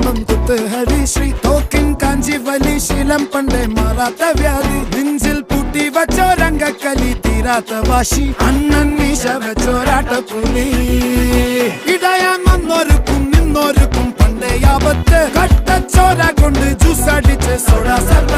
തോളും കുത്ത് ഹരിശ്രീ തോക്കിൻ കാഞ്ചി വലി ശീലം പണ്ടേ മാറാത്ത വ്യാധി നെഞ്ചിൽ പൂട്ടി വച്ചോരംഗക്കലി തീരാത്ത വാശി അണ്ണൻ മീശ വെച്ചോരാട്ട പുലി ഇടയാൻ വന്നോർക്കും നിന്നോർക്കും പണ്ടേ ആപത്ത് കട്ടച്ചോര കൊണ്ട് ജ്യൂസ് അടിച്ച് സോഡ സർവ